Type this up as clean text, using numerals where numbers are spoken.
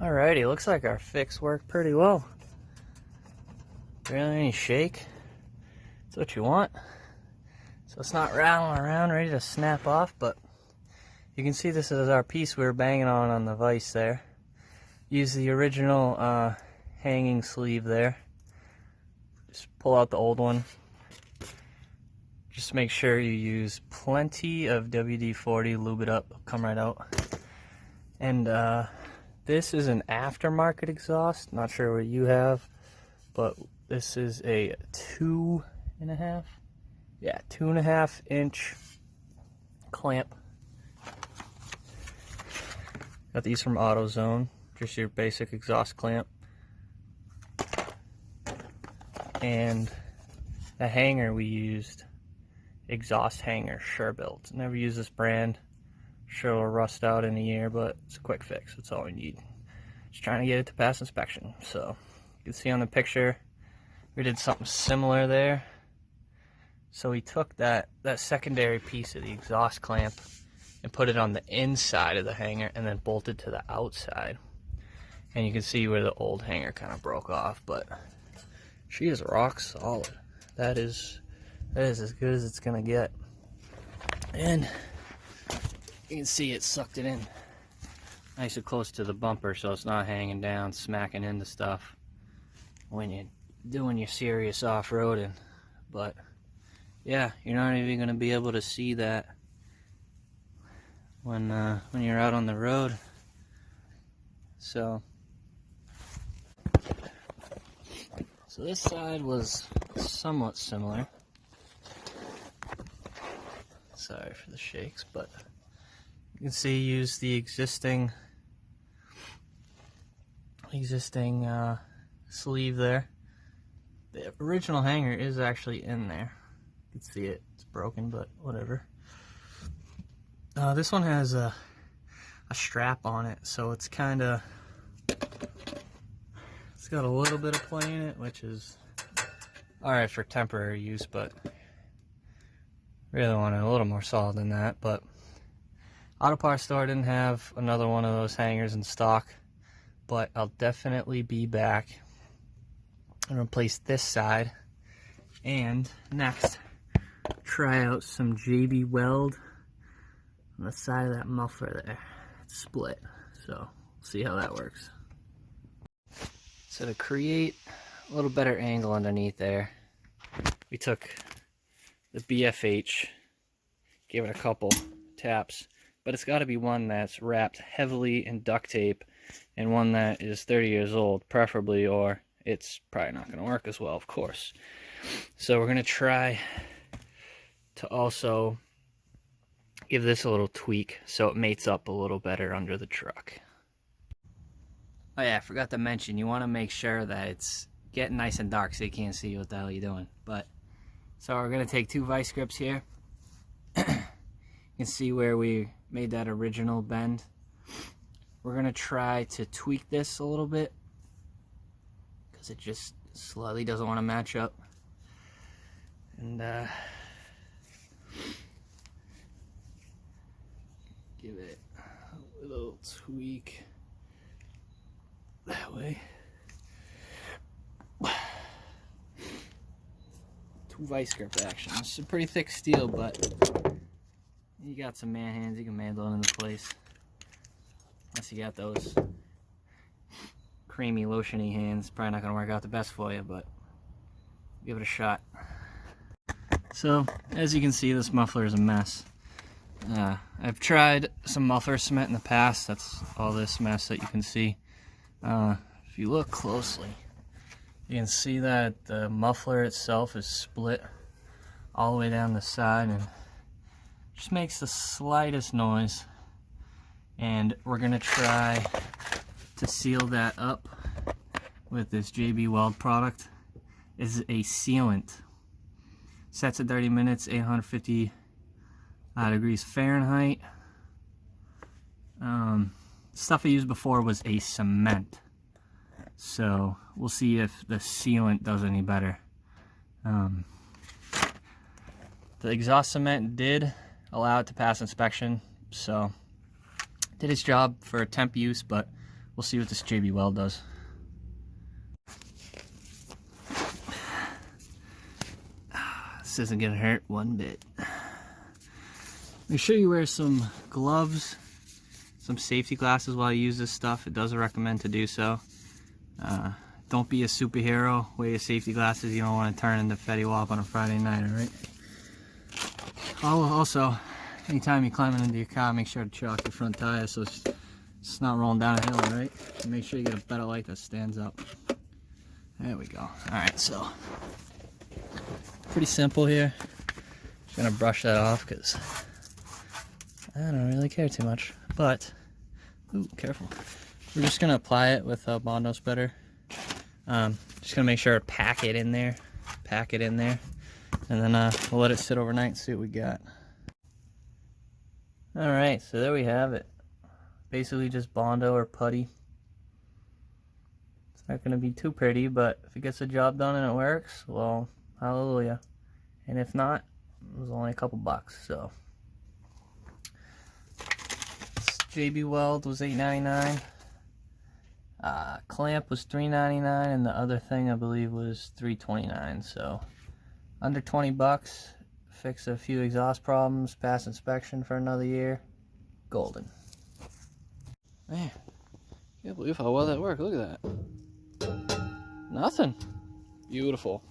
Alrighty, looks like our fix worked pretty well. Barely any shake. That's what you want. So it's not rattling around, ready to snap off, but you can see this is our piece we were banging on the vise there. Use the original hanging sleeve there. Just pull out the old one. Just make sure you use plenty of WD-40, lube it up, it'll come right out. And this is an aftermarket exhaust, not sure what you have, but this is a 2.5 inch clamp. Got these from AutoZone, just your basic exhaust clamp. And the hanger we used, exhaust hanger, Sure-Built. Never use this brand. Sure it'll rust out in a year, but it's a quick fix. That's all we need. Just trying to get it to pass inspection. So you can see on the picture, we did something similar there. So we took that secondary piece of the exhaust clamp and put it on the inside of the hanger and then bolted to the outside. And you can see where the old hanger kind of broke off, but she is rock solid. That is as good as it's gonna get. And you can see it sucked it in nice and close to the bumper, so it's not hanging down, smacking into stuff when you're doing your serious off-roading. But yeah, you're not even going to be able to see that when you're out on the road. So this side was somewhat similar. Sorry for the shakes, but you can see use the existing sleeve there. The original hanger is actually in there. You can see it. It's broken, but whatever. This one has a strap on it, so it's got a little bit of play in it, which is alright for temporary use, but really want it a little more solid than that. But Auto Parts Store didn't have another one of those hangers in stock, but I'll definitely be back and replace this side. And next, try out some JB Weld on the side of that muffler there. It's split, so see how that works. So to create a little better angle underneath there, we took the BFH, gave it a couple taps, but it's got to be one that's wrapped heavily in duct tape and one that is 30 years old, preferably, or it's probably not going to work as well, of course. So we're going to try to also give this a little tweak so it mates up a little better under the truck. Oh yeah, I forgot to mention, you want to make sure that it's getting nice and dark so you can't see what the hell you're doing. But so we're going to take 2 vice grips here. You can see where we made that original bend. We're going to try to tweak this a little bit because it just slightly doesn't want to match up. And give it a little tweak that way. 2 vice grip action. It's a pretty thick steel, but you got some man hands, you can mandle it into place. Unless you got those creamy, lotiony hands, probably not going to work out the best for you, but give it a shot. So, as you can see, this muffler is a mess. I've tried some muffler cement in the past. That's all this mess that you can see. If you look closely, you can see that the muffler itself is split all the way down the side and just makes the slightest noise. And we're going to try to seal that up with this JB Weld product. This is a sealant. Sets at 30 minutes, 850 degrees Fahrenheit. Stuff I used before was a cement. So we'll see if the sealant does any better. The exhaust cement did allow it to pass inspection, so did its job for temp use, but we'll see what this JB Weld does. This isn't gonna hurt one bit. Make sure you wear some gloves, some safety glasses while you use this stuff. It does recommend to do so. Don't be a superhero. Wear your safety glasses. You don't want to turn into Fetty Wap on a Friday night, alright? Also, anytime you're climbing into your car, make sure to chalk your front tires so it's not rolling down a hill, alright? Make sure you get a better light that stands up. There we go. Alright, so pretty simple here. Just gonna brush that off because I don't really care too much. But, ooh, careful. We're just gonna apply it with a Bondo spreader. Just gonna make sure to pack it in there, and then we'll let it sit overnight and see what we got. Alright, so there we have it. Basically just Bondo or putty. It's not gonna be too pretty, but if it gets the job done and it works, well, hallelujah. And if not, it was only a couple bucks, so. This JB Weld was $8.99. Clamp was $3.99, and the other thing I believe was $3.29. So under 20 bucks, fix a few exhaust problems, pass inspection for another year, golden. Man, can't believe how well that worked. Look at that. Nothing. Beautiful.